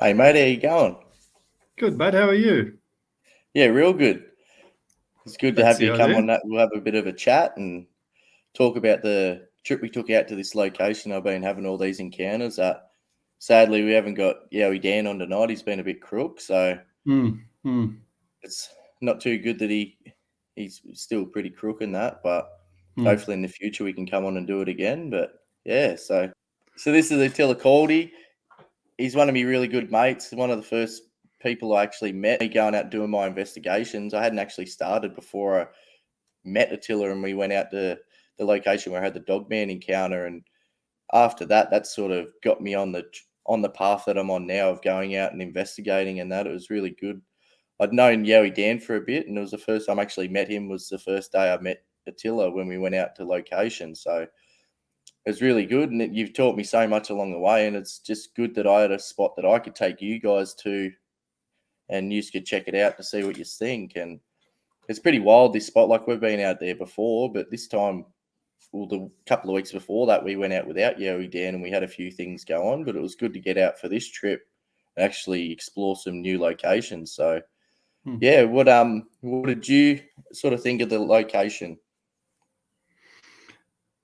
Hey mate, how you going? Good, mate. How are you? Yeah, real good. It's good to That's have the you come idea. on that. We'll have a bit of a chat and talk about the trip we took out to this location. I've been having all these encounters. Sadly, we haven't got Yowie Dan on tonight. He's been a bit crook, so Mm, mm, it's not too good that he's still pretty crook in that. But mm. hopefully in the future we can come on and do it again. But yeah, so this is Attila Kaldy. He's one of my really good mates. One of the first people I actually met. Me going out doing my investigations. I hadn't actually started before I met Attila, and we went out to the location where I had the Dogman encounter. And after that, that sort of got me on the path that I'm on now of going out and investigating. And that it was really good. I'd known Yowie Dan for a bit, and it was the first time I actually met him. Was the first day I met Attila when we went out to location. So it's really good, and you've taught me so much along the way, and it's just good that I had a spot that I could take you guys to, and you could check it out to see what you think. And it's pretty wild, this spot. Like, we've been out there before, but this time, well, the couple of weeks before that, we went out without Yowie Dan, and we had a few things go on, but it was good to get out for this trip and actually explore some new locations. So Mm. yeah, what did you sort of think of the location?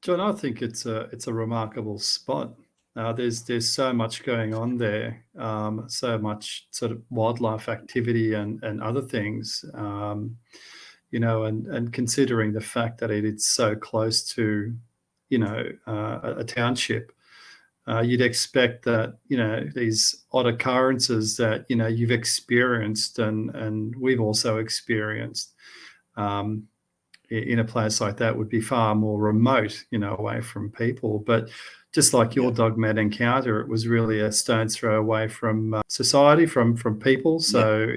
John, I think it's a remarkable spot. There's so much going on there, so much sort of wildlife activity and other things, and considering the fact that it is so close to, a township. You'd expect that these odd occurrences that you've experienced and we've also experienced um, in a place like that would be far more remote, away from people. But just like your Yeah, Dogman encounter, it was really a stone's throw away from society, from people. yeah, So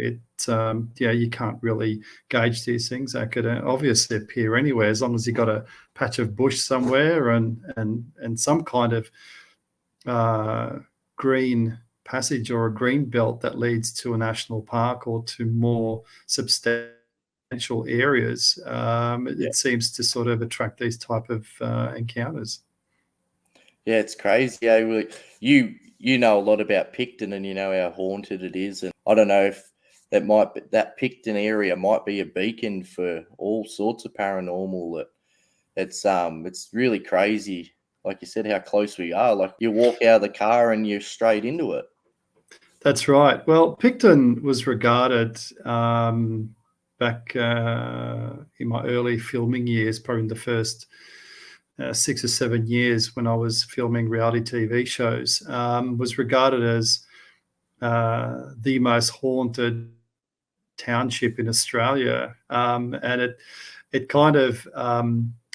you can't really gauge these things. They could obviously appear anywhere as long as you got a patch of bush somewhere and some kind of uh, green passage or a green belt that leads to a national park or to more substantial areas. yeah. It seems to sort of attract these type of encounters. Yeah, it's crazy. Yeah, you know a lot about Picton, and you know how haunted it is. And I don't know if that Picton area might be a beacon for all sorts of paranormal. It's really crazy. Like you said, how close we are. Like, you walk out of the car and you're straight into it. That's right. Well, Picton was regarded back in my early filming years, probably in the first 6 or 7 years when I was filming reality TV shows, was regarded as the most haunted township in Australia, and it kind of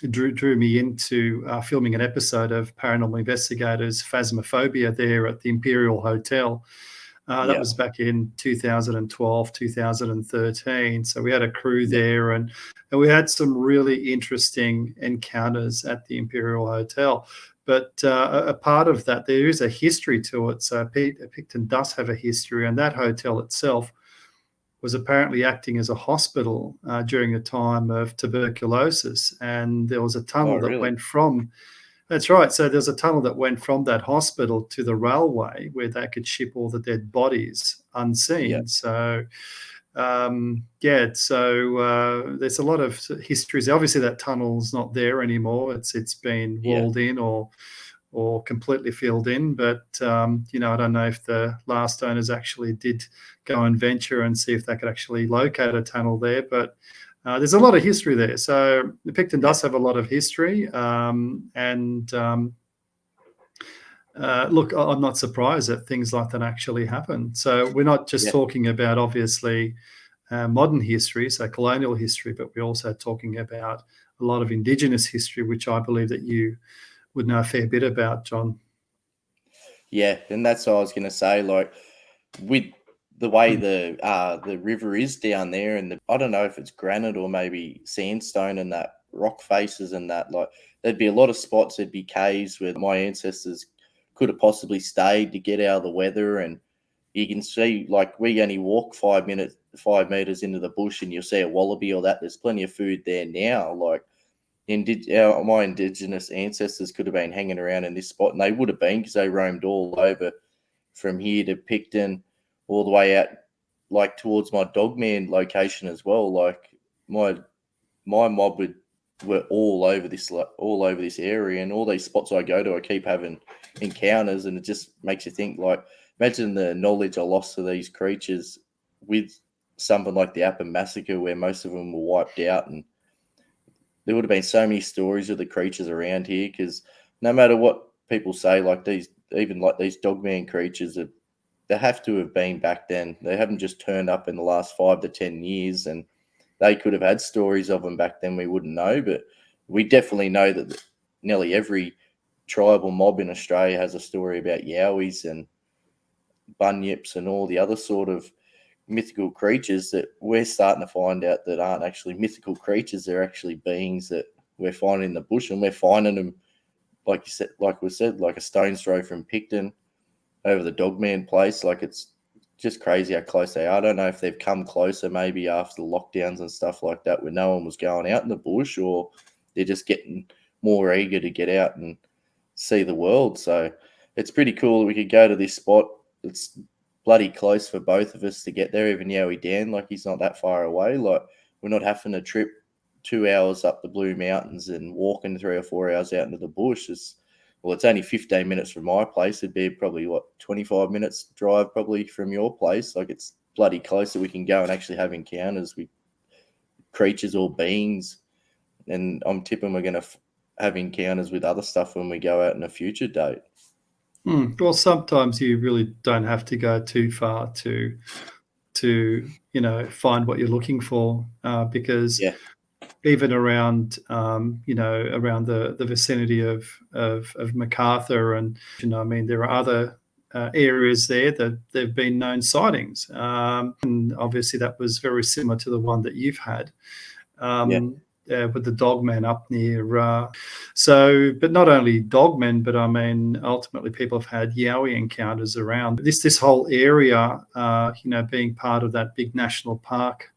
drew me into filming an episode of Paranormal Investigators Phasmophobia there at the Imperial Hotel. That Yeah, was back in 2012, 2013. So we had a crew yeah, there, and we had some really interesting encounters at the Imperial Hotel. But a part of that, there is a history to it. So Picton does have a history, and that hotel itself was apparently acting as a hospital during a time of tuberculosis. And there was a oh tunnel that really? went from, that's right. So there's a tunnel that went from that hospital to the railway where they could ship all the dead bodies Yeah, unseen. So, there's a lot of histories. Obviously, that tunnel's not there anymore. It's been yeah, walled in or completely filled in. But I don't know if the last owners actually did go and venture and see if they could actually locate a tunnel there. But there's a lot of history there. So Picton yeah, does have a lot of history, and look, I'm not surprised that things like that actually happen. So we're not just yeah. talking about obviously modern history, so colonial history, but we're also talking about a lot of Indigenous history, which I believe that you would know a fair bit about, John. Yeah, and that's what I was gonna say. Like, with the way Hmm. the river is down there, and I don't know if it's granite or maybe sandstone and that rock faces and that, like, there'd be a lot of spots. There'd be caves where my ancestors could have possibly stayed to get out of the weather. And you can see, like, we only walk 5 meters into the bush and you'll see a wallaby or that. There's plenty of food there now. Like, my indigenous ancestors could have been hanging around in this spot, and they would have been, because they roamed all over from here to Picton. all the way out, like towards my Dogman location as well. Like my mob were all over this area, and all these spots I go to, I keep having encounters, and it just makes you think. Like, imagine the knowledge I lost to these creatures with something like the Appin Massacre, where most of them were wiped out, and there would have been so many stories of the creatures around here. Because no matter what people say, like these Dogman creatures, they have to have been back then. They haven't just turned up in the last 5 to 10 years, and they could have had stories of them back then we wouldn't know. But we definitely know that nearly every tribal mob in Australia has a story about yowies and bunyips and all the other sort of mythical creatures that we're starting to find out that aren't actually mythical creatures. They're actually beings that we're finding in the bush, and we're finding them, like you said, like we said, like a stone's throw from Picton over the Dogman place. Like, it's just crazy how close they are. I don't know if they've come closer maybe after the lockdowns and stuff like that, where no one was going out in the bush, or they're just getting more eager to get out and see the world. So it's pretty cool that we could go to this spot. It's bloody close for both of us to get there. Even Yowie Dan, like, he's not that far away. Like, we're not having to trip 2 hours up the Blue Mountains and walking 3 or 4 hours out into the bush. It's only 15 minutes from my place. It'd be probably 25 minutes drive probably from your place. Like, it's bloody close that we can go and actually have encounters with creatures or beings. And I'm tipping we're going to have encounters with other stuff when we go out in a future date. Well, sometimes you really don't have to go too far to find what you're looking for, because Yeah. even around around the vicinity of MacArthur, and I mean, there are other areas there that there've been known sightings, and obviously that was very similar to the one that you've had. With the Dogman up near. But not only Dogman, but I mean, ultimately people have had yowie encounters around this whole area, being part of that big national park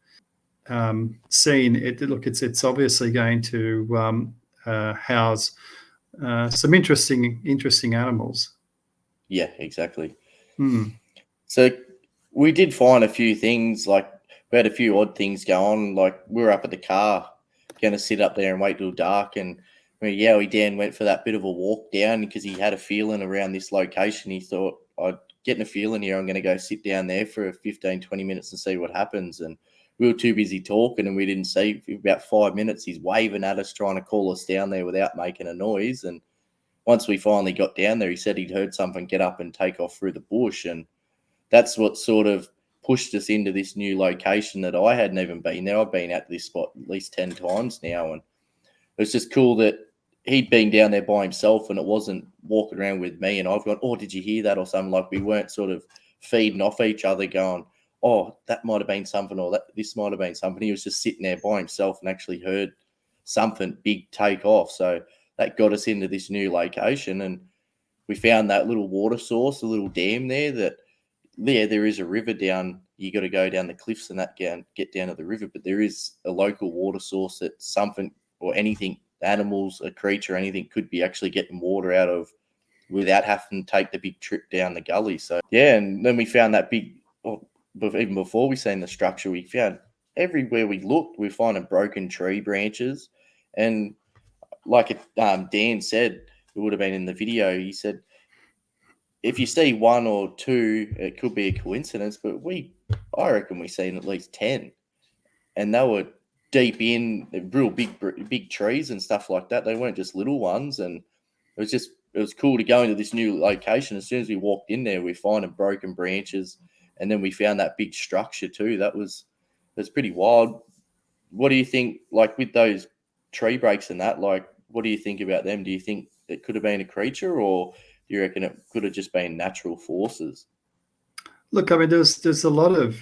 scene. It's obviously going to house some interesting animals. Yeah, exactly. Hmm. So we did find a few things. Like, we had a few odd things go on. Like, we were up at the car, going to sit up there and wait till dark. And Yowie Dan went for that bit of a walk down because he had a feeling around this location. He thought, I'm getting a feeling here. I'm going to go sit down there for 15, 20 minutes and see what happens. And we were too busy talking, and we didn't see. For about 5 minutes, he's waving at us, trying to call us down there without making a noise. And once we finally got down there, he said he'd heard something get up and take off through the bush. And that's what sort of pushed us into this new location that I hadn't even been there. I've been at this spot at least 10 times now. And it's just cool that he'd been down there by himself, and it wasn't walking around with me. And I've gone, oh, did you hear that? Or something. Like, we weren't sort of feeding off each other going, oh, that might have been something, or this might have been something. He was just sitting there by himself and actually heard something big take off. So that got us into this new location, and we found that little water source, a little dam there that, yeah, there is a river down. You got to go down the cliffs and that get down to the river, but there is a local water source that something or anything, animals, a creature, anything could be actually getting water out of without having to take the big trip down the gully. So yeah, and then we found that even before we seen the structure, we found everywhere we looked, we're finding broken tree branches. And like Dan said, it would have been in the video, he said, if you see one or two, it could be a coincidence, but I reckon we seen at least 10, and they were deep in real big trees and stuff like that. They weren't just little ones, and it was cool to go into this new location. As soon as we walked in there, we finding broken branches, and then we found that big structure too. That's pretty wild. What do you think, like, with those tree breaks and that, like, what do you think about them? Do you think it could have been a creature, or do you reckon it could have just been natural forces? Look, I mean, there's a lot of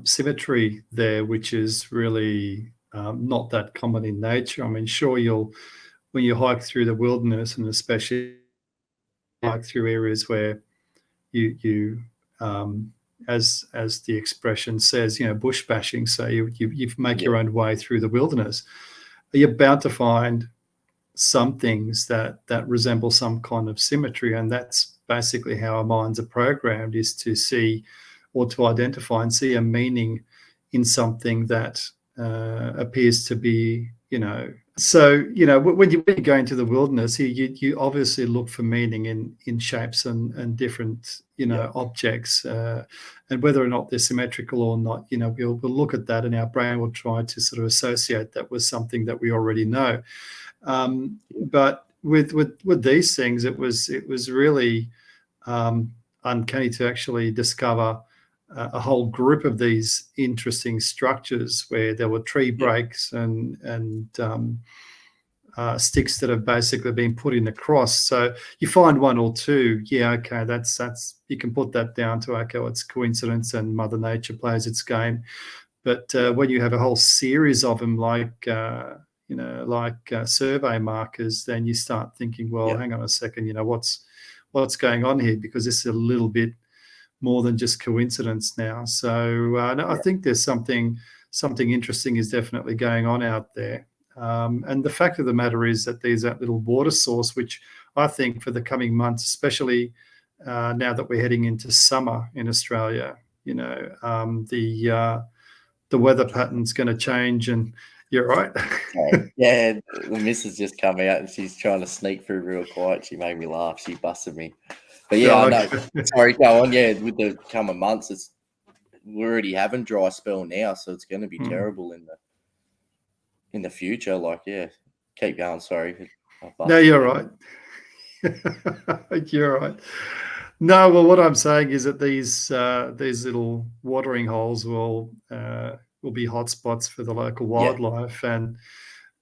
symmetry there, which is really not that common in nature. I mean, sure, when you hike through the wilderness, and especially hike through areas where you as the expression says, bush bashing. So you make your own way through the wilderness. You're bound to find some things that resemble some kind of symmetry, and that's basically how our minds are programmed, is to see or to identify and see a meaning in something that appears to be, So, when you go into the wilderness, you obviously look for meaning in shapes and different, Yeah. objects, and whether or not they're symmetrical or not, we'll look at that, and our brain will try to sort of associate that with something that we already know. But with these things, it was really uncanny to actually discover a whole group of these interesting structures where there were tree breaks and sticks that have basically been put in the cross. So you find one or two, okay, that's you can put that down to, okay, it's coincidence and Mother Nature plays its game. But when you have a whole series of them, like survey markers, then you start thinking, well, hang on a second, what's going on here? Because this is a little bit more than just coincidence now. So no, I think there's something interesting is definitely going on out there. And the fact of the matter is that there's that little water source, which I think for the coming months, especially now that we're heading into summer in Australia, the weather pattern's going to change. And you're right. Yeah, the missus just come out and she's trying to sneak through real quiet. She made me laugh. She busted me. But yeah, I know. Sorry, go on. Yeah, with the coming months, we're already having dry spell now, so it's going to be terrible in the future. Like, yeah, keep going. Sorry. No, you're right. You're right. No, well, what I'm saying is that these little watering holes will be hotspots for the local wildlife, and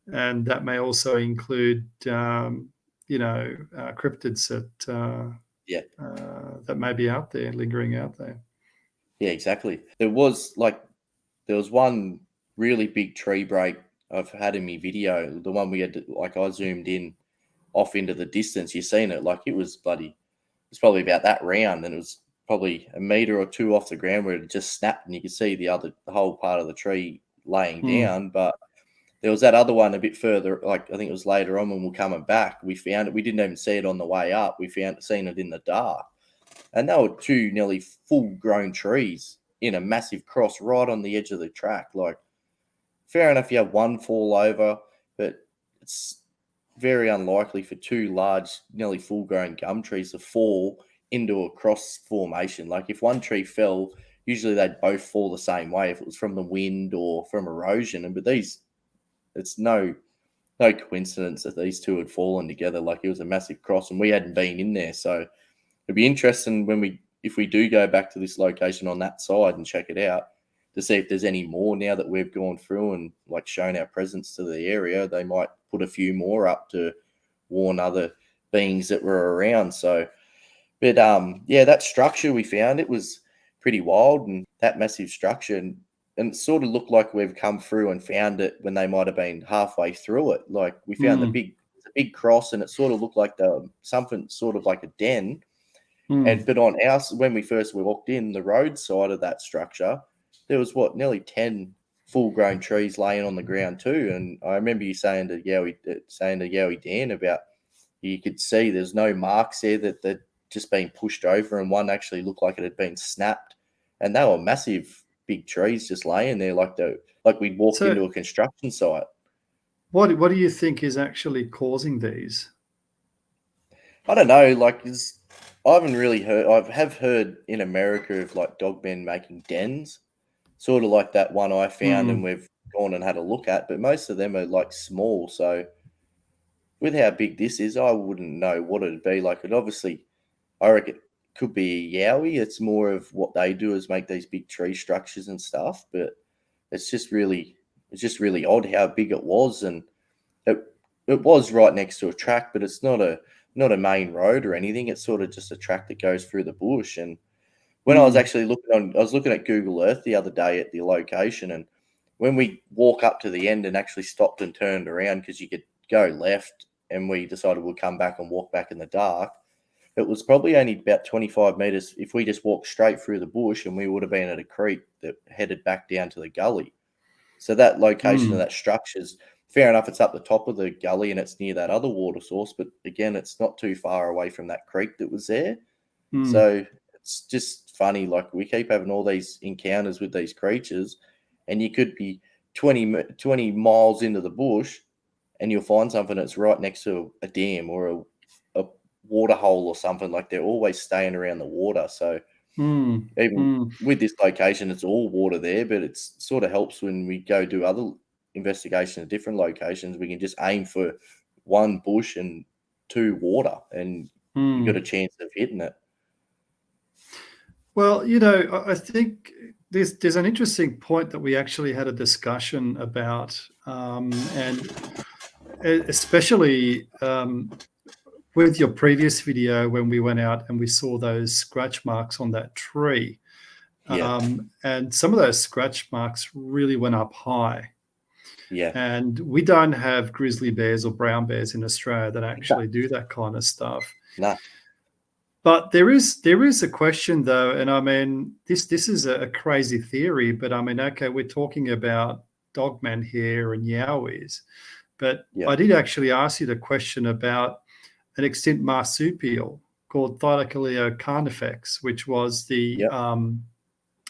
that may also include cryptids that may be out there, lingering out there. Yeah, exactly. There was one really big tree break I've had in my video. The one we had I zoomed in off into the distance. You seen it? Like, it was bloody. It's probably about that round, and it was probably a meter or two off the ground where it just snapped, and you could see the whole part of the tree laying down. But there was that other one a bit further, like I think it was later on when we were coming back. We found it. We didn't even see it on the way up. We seen it in the dark, and they were two nearly full-grown trees in a massive cross right on the edge of the track. Like, fair enough, you have one fall over, but it's very unlikely for two large, nearly full-grown gum trees to fall into a cross formation. Like, if one tree fell, usually they'd both fall the same way if it was from the wind or from erosion. But it's no coincidence that these two had fallen together. Like, it was a massive cross, and we hadn't been in there, so it'd be interesting if we do go back to this location on that side and check it out, to see if there's any more now that we've gone through and shown our presence to the area. They might put a few more up to warn other beings that were around. So, but that structure we found, it was pretty wild, and that massive structure, and it sort of looked like we've come through and found it when they might have been halfway through it. Like, we found the big cross, and it sort of looked like something sort of like a den. But on when we first walked in, the road side of that structure, there was nearly 10 full-grown trees laying on the ground too. And I remember you saying to Yowie Dan about, you could see there's no marks there, that they'd just been pushed over, and one actually looked like it had been snapped. And they were massive, big trees just laying there, like we'd walked into a construction site. What do you think is actually causing these? I don't know. I haven't really heard. I have heard in America of Dogman making dens, sort of like that one I found and we've gone and had a look at. But most of them are small. So with how big this is, I wouldn't know what it'd be. It obviously, I reckon it could be a yowie. It's more of what they do is make these big tree structures and stuff. But it's just really odd how big it was, and it was right next to a track, but it's not a main road or anything. It's sort of just a track that goes through the bush. And when I was actually looking at Google Earth the other day at the location, and when we walk up to the end and actually stopped and turned around, because you could go left, and we decided we'd come back and walk back in the dark, it was probably only about 25 meters if we just walked straight through the bush, and we would have been at a creek that headed back down to the gully. So that location of that structure's fair enough. It's up the top of the gully and it's near that other water source, but again, it's not too far away from that creek that was there. So it's just funny. Like, we keep having all these encounters with these creatures, and you could be 20 miles into the bush and you'll find something that's right next to a dam or a water hole or something. Like, they're always staying around the water. So even with this location, it's all water there, but it sort of helps when we go do other investigation at different locations. We can just aim for one bush and 2 water, and you got a chance of hitting it. Well, I think there's an interesting point that we actually had a discussion about, and especially with your previous video when we went out and we saw those scratch marks on that tree. Yeah. And some of those scratch marks really went up high. Yeah. And we don't have grizzly bears or brown bears in Australia that actually do that kind of stuff. No. But there is a question, though, and I mean, this is a crazy theory, but I mean, okay, we're talking about Dogman here and Yowies, but I did actually ask you the question about an extinct marsupial called Thylacoleo carnifex, which was the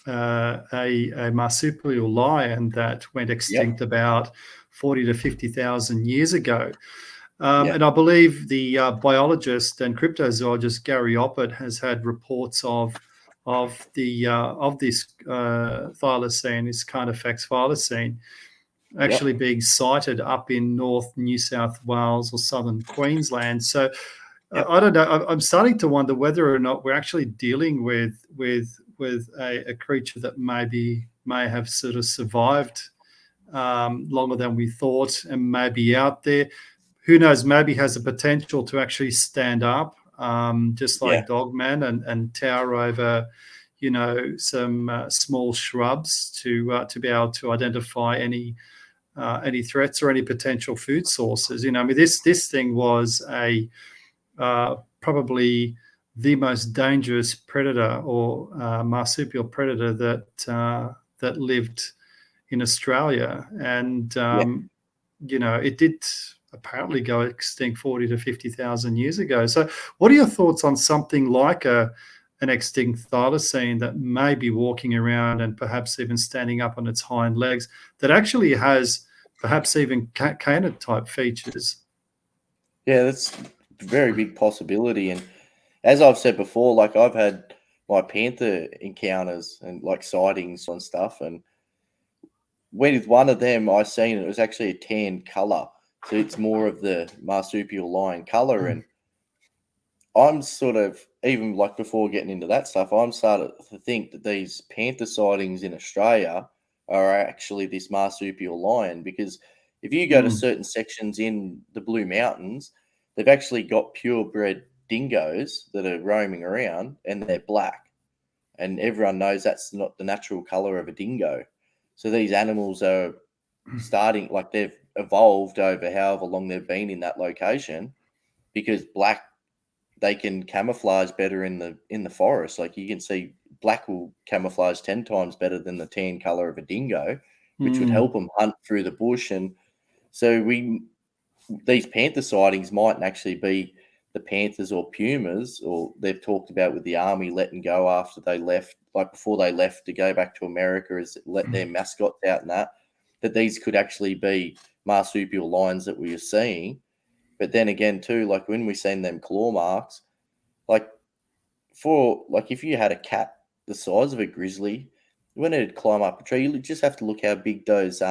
a marsupial lion that went extinct about 40 to 50,000 years ago. And I believe the biologist and cryptozoologist Gary Oppert has had reports of this thylacine, this carnifex thylacine, actually being sighted up in North New South Wales or southern Queensland. So I don't know. I'm starting to wonder whether or not we're actually dealing with a creature that may have sort of survived longer than we thought and may be out there. Who knows, maybe has the potential to actually stand up, just like Dogman, and tower over, some small shrubs to be able to identify any threats or any potential food sources. I mean, this thing was probably the most dangerous predator or marsupial predator that lived in Australia, and it did apparently go extinct 40 to 50,000 years ago. So what are your thoughts on something like an extinct thylacine that may be walking around and perhaps even standing up on its hind legs, that actually has perhaps even canid type features? Yeah, that's a very big possibility. And as I've said before, like, I've had my panther encounters and like sightings and stuff, and with one of them I seen it was actually a tan color. So it's more of the marsupial lion color. And I'm sort of, even like before getting into that stuff, I'm starting to think that these panther sightings in Australia are actually this marsupial lion, because if you go to certain sections in the Blue Mountains, they've actually got purebred dingoes that are roaming around, and they're black. And everyone knows that's not the natural color of a dingo. So these animals are starting, like, they've evolved over however long they've been in that location, because black, they can camouflage better in the forest. Like, you can see black will camouflage 10 times better than the tan color of a dingo, which would help them hunt through the bush. And so these panther sightings mightn't actually be the panthers or pumas, or they've talked about with the army letting go after they left, like before they left to go back to America, is let their mascots out, and that these could actually be marsupial lions that we are seeing. But then again, too, like when we seen them claw marks, like if you had a cat the size of a grizzly, when it'd climb up a tree, you just have to look how big those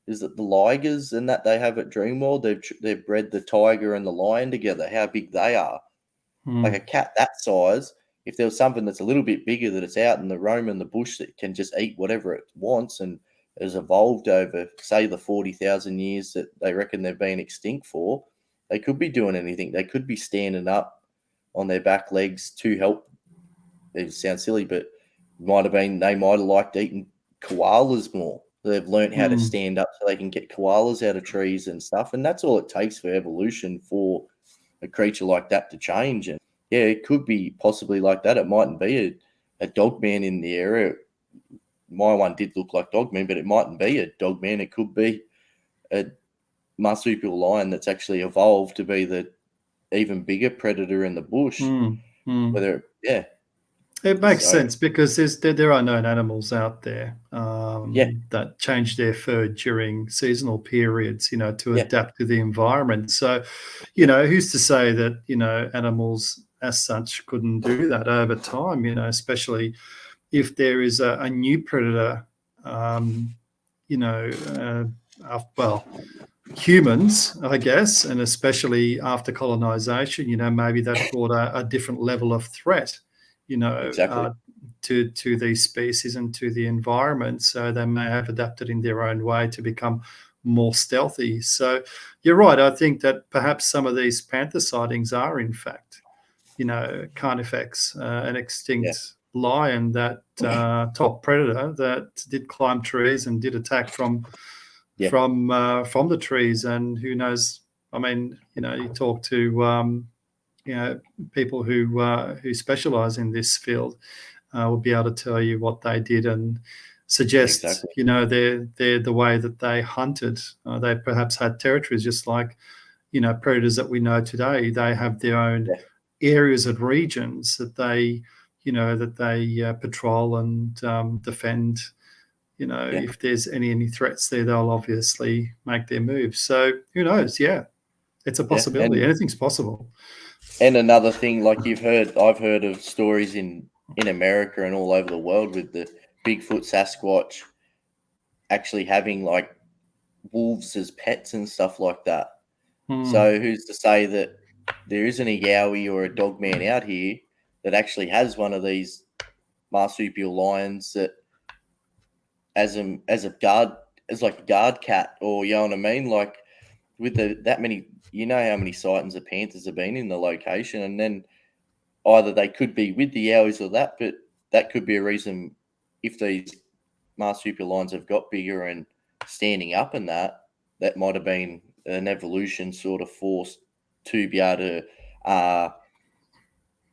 is it the ligers and that they have at Dreamworld? They've bred the tiger and the lion together. How big they are! Like a cat that size. If there was something that's a little bit bigger, that it's out in the roam in the bush that can just eat whatever it wants, and has evolved over, say, the 40,000 years that they reckon they've been extinct for, they could be doing anything. They could be standing up on their back legs to help. It sounds silly, but they might have liked eating koalas more. They've learned how to stand up so they can get koalas out of trees and stuff. And that's all it takes for evolution for a creature like that to change. And yeah, it could be possibly like that. It mightn't be a dogman in the area. My one did look like Dogman, but it mightn't be a Dogman. It could be a marsupial lion that's actually evolved to be the even bigger predator in the bush. It makes So sense because there are known animals out there yeah, that change their fur during seasonal periods, to yeah, adapt to the environment. So, yeah, who's to say that, animals as such couldn't do that over time, especially if there is a new predator, um, you know, well, humans, I guess, and especially after colonization, maybe that brought a different level of threat, exactly. to these species and to the environment. So they may have adapted in their own way to become more stealthy. So you're right. I think that perhaps some of these panther sightings are, in fact, Carnifex, an Yeah, extinct lion, that top predator that did climb trees and did attack yeah, from the trees. And who knows? I mean, you talk to people who specialize in this field, will be able to tell you what they did and suggest, exactly. they're the way that they hunted. They perhaps had territories, just like predators that we know today. They have their own Yeah, areas and regions that they patrol and defend. yeah, If there's any threats there, they'll obviously make their moves. So who knows? Yeah, it's a yeah. possibility. Anything's possible. And another thing, like I've heard of stories in America and all over the world with the Bigfoot, Sasquatch actually having like wolves as pets and stuff like that. Hmm. So who's to say that there isn't a Yowie or a Dogman out here that actually has one of these marsupial lions that as a guard, as like a guard cat, or you know what I mean, like with that many, how many sightings of panthers have been in the location, and then either they could be with the Yowies or that, but that could be a reason if these marsupial lions have got bigger and standing up, and that might have been an evolution sort of forced to be able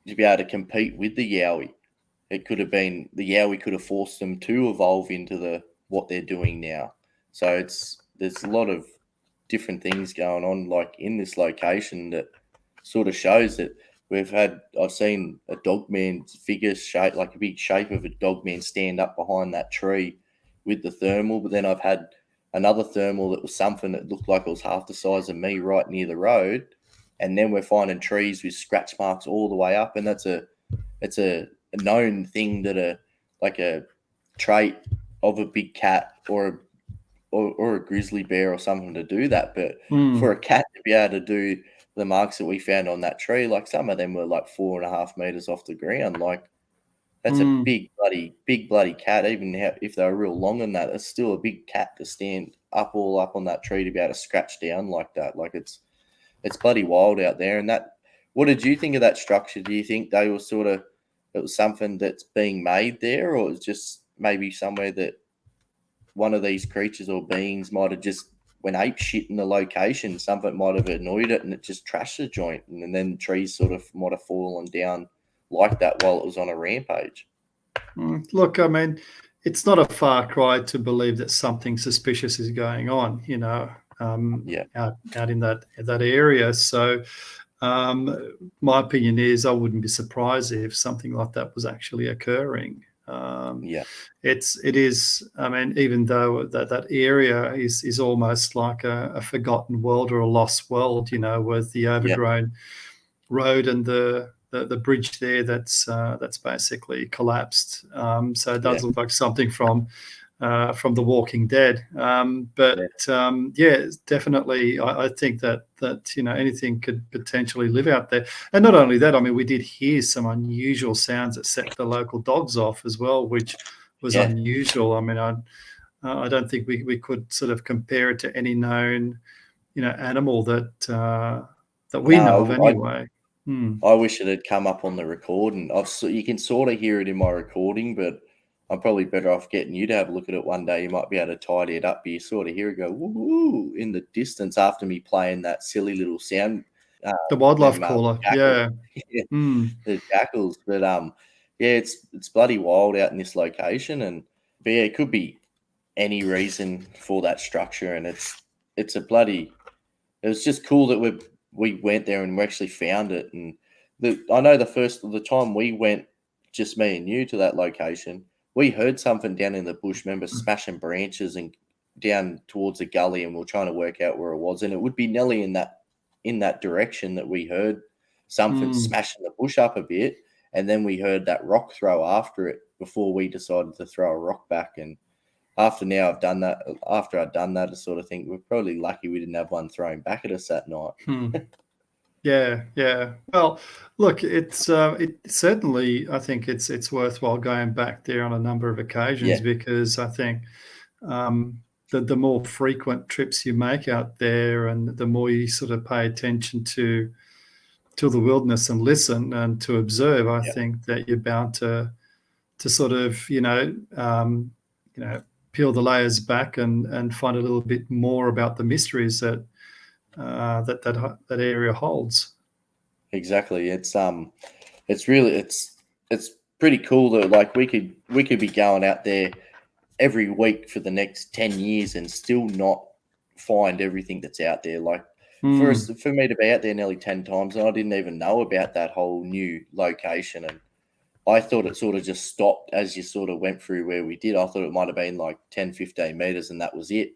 to compete with the Yowie. It could have been the Yowie could have forced them to evolve into the what they're doing now. So there's a lot of different things going on like in this location that sort of shows that I've seen a dogman figure shape, like a big shape of a dogman, stand up behind that tree with the thermal, but then I've had another thermal that was something that looked like it was half the size of me right near the road, and then we're finding trees with scratch marks all the way up, and it's a known thing that a trait of a big cat or a grizzly bear or something to do that. But for Hmm. a cat to be able to do the marks that we found on that tree, like some of them were like 4.5 meters off the ground. Like that's a Hmm. big bloody cat. Even if they were real long than that, it's still a big cat to stand up all up on that tree to be able to scratch down like that. Like it's bloody wild out there. And that, what did you think of that structure? Do you think they were sort of, it was something that's being made there, or it was just maybe somewhere that one of these creatures or beings might have just went ape shit in the location? Something might have annoyed it and it just trashed the joint, and then trees sort of might have fallen down like that while it was on a rampage. Look, I mean, it's not a far cry to believe that something suspicious is going on, Yeah, out in that area. So, my opinion is, I wouldn't be surprised if something like that was actually occurring. yeah, It is. I mean, even though that area is almost like a forgotten world or a lost world, with the yeah, overgrown road and the bridge there that's basically collapsed. So it yeah, does look like something from The Walking Dead. yeah, Yeah, it's definitely. I think that anything could potentially live out there. And not only that, I mean, we did hear some unusual sounds that set the local dogs off as well, which was yeah. unusual. I mean, I don't think we could sort of compare it to any known animal that we know of No, anyway. Hmm. I wish it had come up on the recording. You can sort of hear it in my recording, but I'm probably better off getting you to have a look at it one day. You might be able to tidy it up, but you sort of hear it go woo woo in the distance after me playing that silly little sound. The wildlife Them caller, jackals, yeah. yeah, Hmm. the jackals. But yeah, it's bloody wild out in this location, and but yeah, it could be any reason for that structure, and it's a bloody. It was just cool that we went there and we actually found it. And I know the time we went, just me and you to that location. We heard something down in the bush, remember, smashing branches and down towards the gully, and we are trying to work out where it was. And it would be nearly in that direction that we heard something smashing the bush up a bit. And then we heard that rock throw after it before we decided to throw a rock back. And after I'd done that, I sort of think we're probably lucky we didn't have one thrown back at us that night. Yeah. Well, look, it's it certainly. I think it's worthwhile going back there on a number of occasions because I think the more frequent trips you make out there, and the more you sort of pay attention to the wilderness and listen and to observe, I think that you're bound to sort of peel the layers back and find a little bit more about the mysteries that that area holds. Exactly. It's pretty cool that like we could be going out there every week for the next 10 years and still not find everything that's out there. Like for me to be out there nearly 10 times, and I didn't even know about that whole new location, and I thought it sort of just stopped as you sort of went through where we did. I thought it might have been like 10, 15 meters and that was it.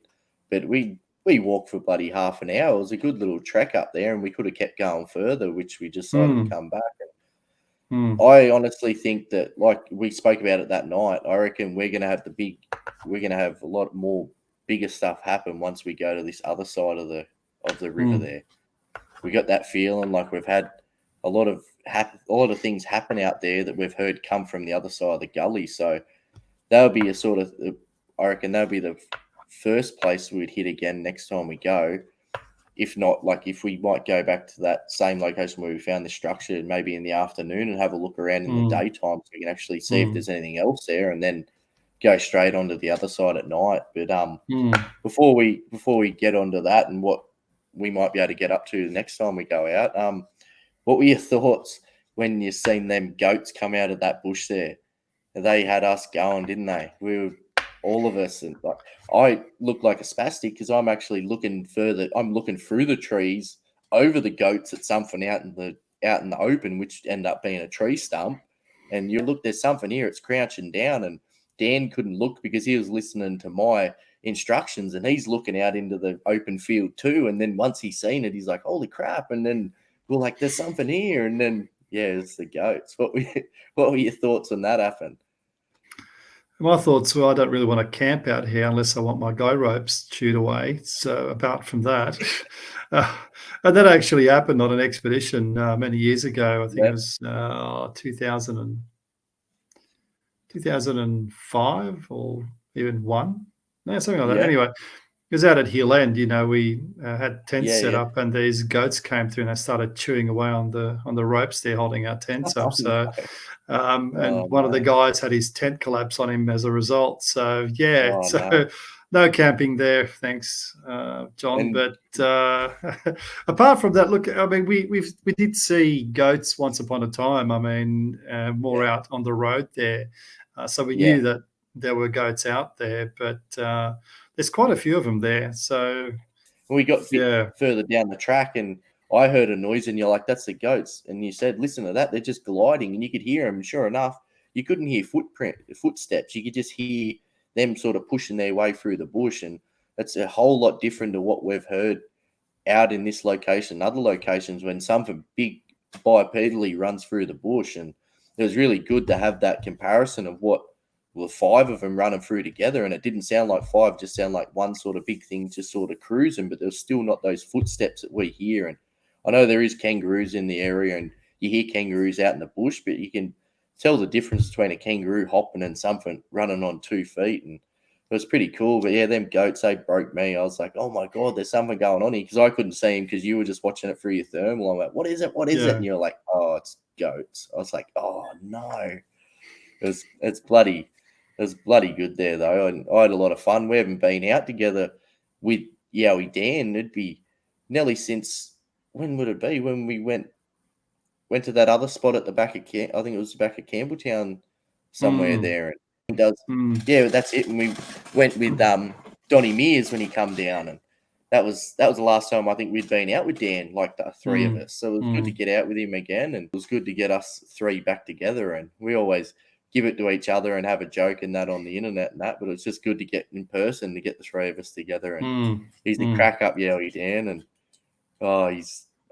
But we walked for bloody half an hour. It was a good little trek up there, and we could have kept going further, which we decided to come back. I honestly think that, like we spoke about it that night, I reckon we're going to have a lot more bigger stuff happen once we go to this other side of the river there. We got that feeling like we've had a lot of things happen out there that we've heard come from the other side of the gully. So that'll be I reckon that'll be the first place we'd hit again next time we go. If not, like if we might go back to that same location where we found the structure, maybe in the afternoon, and have a look around in the daytime so we can actually see if there's anything else there, and then go straight onto the other side at night. But before we get onto that and what we might be able to get up to the next time we go out, what were your thoughts when you seen them goats come out of that bush there? They had us going, didn't they? We were, all of us, and like I look like a spastic because I'm actually looking further. I'm looking through the trees over the goats at something out in the open, which ended up being a tree stump. And you look, there's something here. It's crouching down, and Dan couldn't look because he was listening to my instructions, and he's looking out into the open field too. And then once he's seen it, he's like, "Holy crap!" And then we're like, "There's something here." And then it's the goats. What were your thoughts when that happened? My thoughts were, I don't really want to camp out here unless I want my guy ropes chewed away. So apart from that, and that actually happened on an expedition many years ago. I think it was 2005 or even one. No, something like that. Anyway, it was out at Hill End. We had tents set up, and these goats came through and they started chewing away on the ropes there, holding our tents up. So, and one of the guys had his tent collapse on him as a result. So no camping there, thanks, John. But apart from that, look, I mean, we did see goats once upon a time. I mean, more out on the road there, so we knew that there were goats out there, but there's quite a few of them there. So we got further down the track, and I heard a noise, and you're like, "That's the goats." And you said, "Listen to that! They're just gliding," and you could hear them. Sure enough, you couldn't hear footsteps. You could just hear them sort of pushing their way through the bush, and that's a whole lot different to what we've heard out in this location, other locations, when something big bipedally runs through the bush. And it was really good to have that comparison of what were 5 of them running through together, and it didn't sound like 5, just sound like one sort of big thing just sort of cruising, but there's still not those footsteps that we hear. And I know there is kangaroos in the area, and you hear kangaroos out in the bush, but you can tell the difference between a kangaroo hopping and something running on 2 feet. And it was pretty cool. But them goats, they broke me. I was like, "Oh my God, there's something going on here," because I couldn't see him because you were just watching it through your thermal. I'm like, "What is it? What is it?" And you're like, "Oh, it's goats." I was like, "Oh no." It's bloody good there though. And I had a lot of fun. We haven't been out together with Yowie Dan. It'd be nearly since, when would it be? When we went to that other spot at the back of I think it was the back of Campbelltown somewhere there. And that's it. And we went with Donnie Mears when he come down, and that was the last time I think we'd been out with Dan, like the three of us. So it was good to get out with him again, and it was good to get us three back together. And we always give it to each other and have a joke and that on the internet and that, but it's just good to get in person to get the three of us together. And he's the crack up Yowie Dan, and I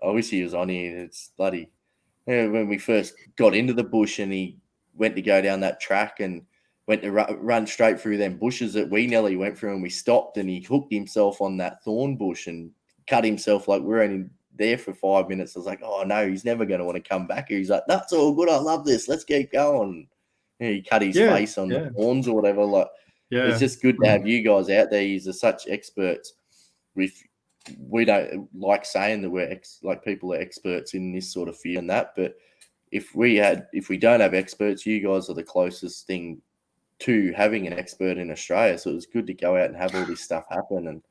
wish he was on here. It's bloody when we first got into the bush and he went to go down that track and went to run straight through them bushes that we nearly went through, and we stopped, and he hooked himself on that thorn bush and cut himself. Like, we're only there for 5 minutes. I was like, oh no, he's never going to want to come back here. He's like, that's all good. I love this. Let's keep going. And he cut his face on the thorns or whatever. Like, it's just good to have you guys out there. You're such experts. We don't like saying that we're people are experts in this sort of field and that, but if we don't have experts, you guys are the closest thing to having an expert in Australia. So it was good to go out and have all this stuff happen. And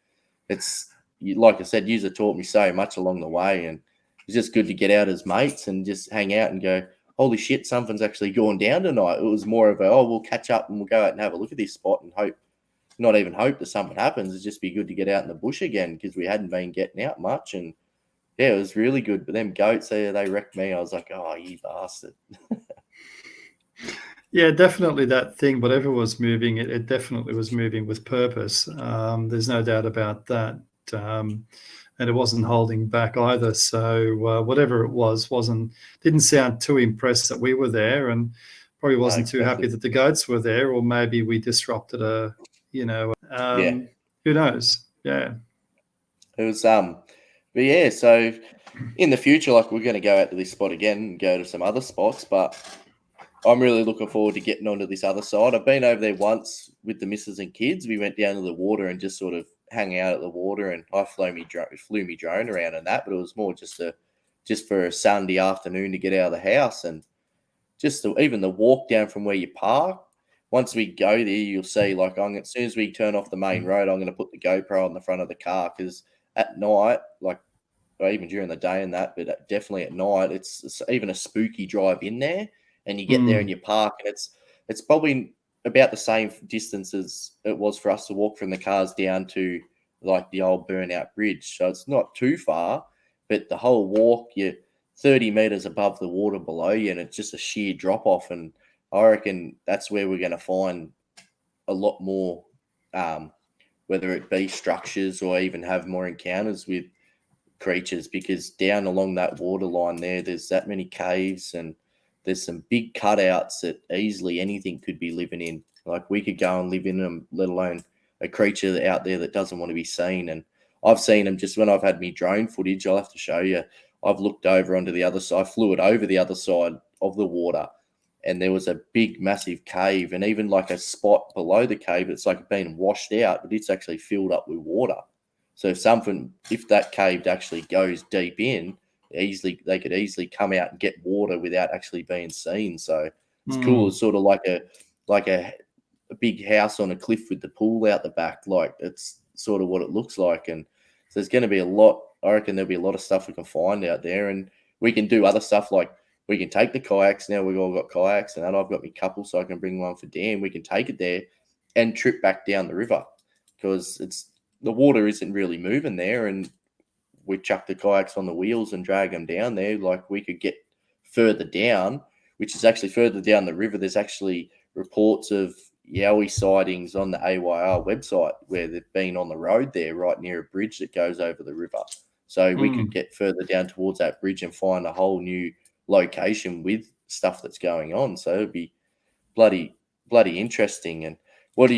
it's, like I said, you've taught me so much along the way, and it's just good to get out as mates and just hang out and go, holy shit, something's actually gone down tonight. It was more of we'll catch up and we'll go out and have a look at this spot and not even hope that something happens. It'd just be good to get out in the bush again, because we hadn't been getting out much. And yeah, it was really good. But them goats, they wrecked me. I was like, oh, you bastard. Yeah, definitely that thing, whatever was moving, it definitely was moving with purpose. There's no doubt about that. And it wasn't holding back either. So whatever it was, didn't sound too impressed that we were there, and probably wasn't too happy that the goats were there, or maybe we disrupted who knows? Yeah. It was, but yeah, so in the future, like, we're going to go out to this spot again and go to some other spots, but I'm really looking forward to getting onto this other side. I've been over there once with the missus and kids. We went down to the water and just sort of hang out at the water, and I flew me drone around and that, but it was more just for a Sunday afternoon to get out of the house, and just even the walk down from where you park. Once we go there, you'll see, like, as soon as we turn off the main road, I'm going to put the GoPro on the front of the car, because at night, like, or even during the day and that, but definitely at night, it's even a spooky drive in there. And you get there and you park, and it's probably about the same distance as it was for us to walk from the cars down to, like, the old burnout bridge. So it's not too far, but the whole walk, you're 30 meters above the water below you, and it's just a sheer drop off. And I reckon that's where we're going to find a lot more, whether it be structures or even have more encounters with creatures, because down along that water line there's that many caves, and there's some big cutouts that easily anything could be living in. Like, we could go and live in them, let alone a creature out there that doesn't want to be seen. And I've seen them just when I've had me drone footage. I'll have to show you. I've looked over onto the other side. I flew it over the other side of the water, and there was a big, massive cave, and even like a spot below the cave, it's like being washed out, but it's actually filled up with water. So if that cave actually goes deep in, they could easily come out and get water without actually being seen. So it's cool. It's sort of like a big house on a cliff with the pool out the back. Like, it's sort of what it looks like. And so there's going to be I reckon there'll be a lot of stuff we can find out there, and we can do other stuff. Like, we can take the kayaks. Now we've all got kayaks, and I've got my couple, so I can bring one for Dan. We can take it there and trip back down the river, because the water isn't really moving there, and we chuck the kayaks on the wheels and drag them down there. Like, we could get further down, which is actually further down the river. There's actually reports of Yowie sightings on the AYR website where they've been on the road there, right near a bridge that goes over the river. So we could get further down towards that bridge and find a whole new location with stuff that's going on. So it'd be bloody interesting. And what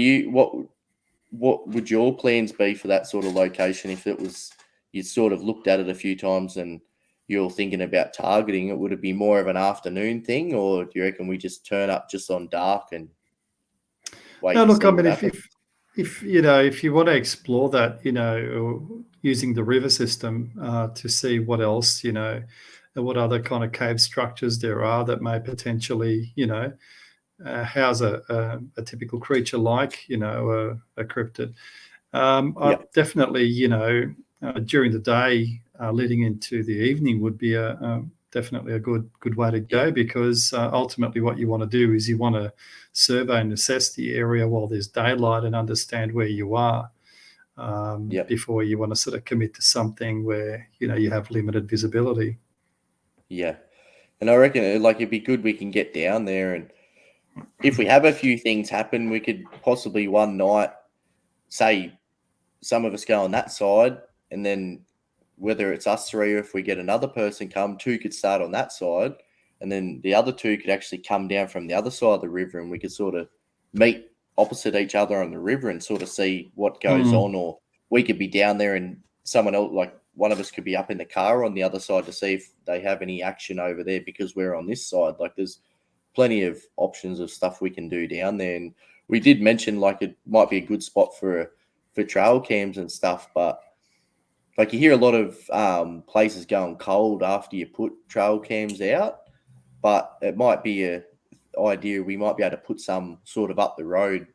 would your plans be for that sort of location if it was, you sort of looked at it a few times and you're thinking about targeting it? Would it be more of an afternoon thing, or do you reckon we just turn up just on dark and wait? No, look, I mean, if you want to explore that, using the river system to see what else, what other kind of cave structures there are that may potentially, house a typical creature like, a cryptid. I definitely, during the day, leading into the evening would be definitely a good way to go, because ultimately what you want to do is you want to survey and assess the area while there's daylight and understand where you are. before you want to sort of commit to something where, you have limited visibility. Yeah. And I reckon like it'd be good we can get down there, and if we have a few things happen, we could possibly one night say some of us go on that side, and then whether it's us three or if we get another person come, two could start on that side, and then the other two could actually come down from the other side of the river, and we could sort of meet opposite each other on the river and sort of see what goes on. Or we could be down there and someone else, like one of us could be up in the car on the other side to see if they have any action over there because we're on this side. Like there's plenty of options of stuff we can do down there. And we did mention like it might be a good spot for trail cams and stuff, but like you hear a lot of places going cold after you put trail cams out, but it might be a idea we might be able to put some sort of up the road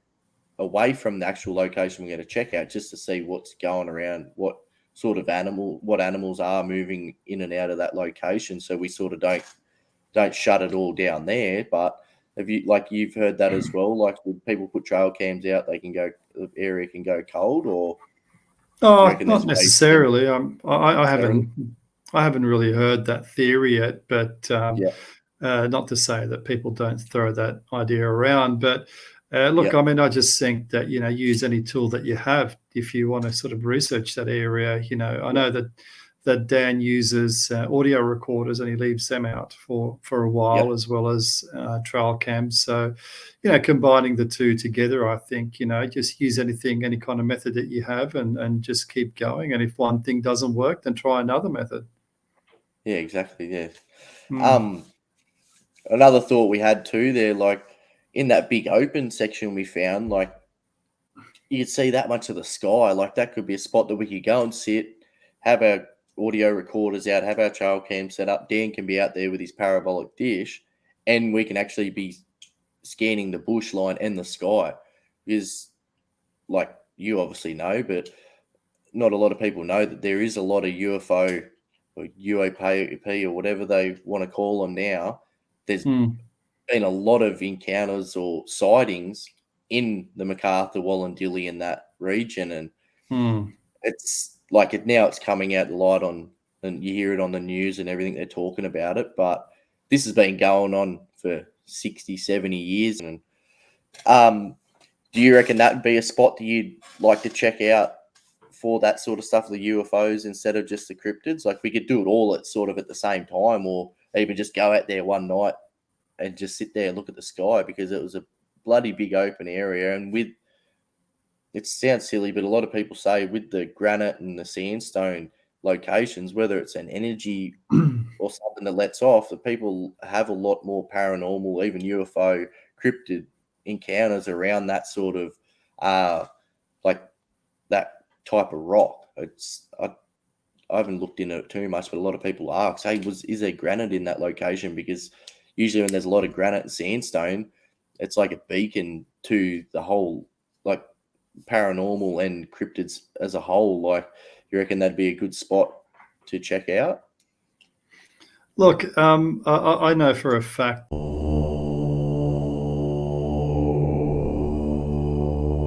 away from the actual location we're going to check out, just to see what's going around, what sort of animals are moving in and out of that location, so we sort of don't shut it all down there. But have you've heard that as well? Like when people put trail cams out, the area can go cold, or not necessarily. I haven't really heard that theory yet, but not to say that people don't throw that idea around. But look, I mean, I just think that use any tool that you have if you want to sort of research that area. I know that Dan uses audio recorders and he leaves them out for a while, as well as trail cams. So, combining the two together, I think, just use any kind of method that you have and just keep going. And if one thing doesn't work, then try another method. Yeah, exactly. Yeah. Another thought we had too there, like in that big open section we found, like you could see that much of the sky. Like that could be a spot that we could go and sit, have our audio recorders out, have our trail cam set up. Dan can be out there with his parabolic dish, and we can actually be scanning the bush line and the sky. Because, like you obviously know, but not a lot of people know that there is a lot of UFO or UAP or whatever they want to call them now. There's been a lot of encounters or sightings in the MacArthur, Wallandilly, in that region, and it's like it's coming out the light on, and you hear it on the news and everything, they're talking about it. But this has been going on for 60, 70 years. And do you reckon that would be a spot that you'd like to check out for that sort of stuff, the UFOs, instead of just the cryptids? Like we could do it all at the same time, or even just go out there one night and just sit there and look at the sky, because it was a bloody big open area. And it sounds silly, but a lot of people say with the granite and the sandstone locations, whether it's an energy or something that lets off, that people have a lot more paranormal, even UFO cryptid encounters around that sort of like that type of rock. I haven't looked into it too much, but a lot of people ask, hey, is there granite in that location? Because usually when there's a lot of granite and sandstone, it's like a beacon to the whole, like, paranormal and cryptids as a whole. Like, you reckon that'd be a good spot to check out? Look, I know for a fact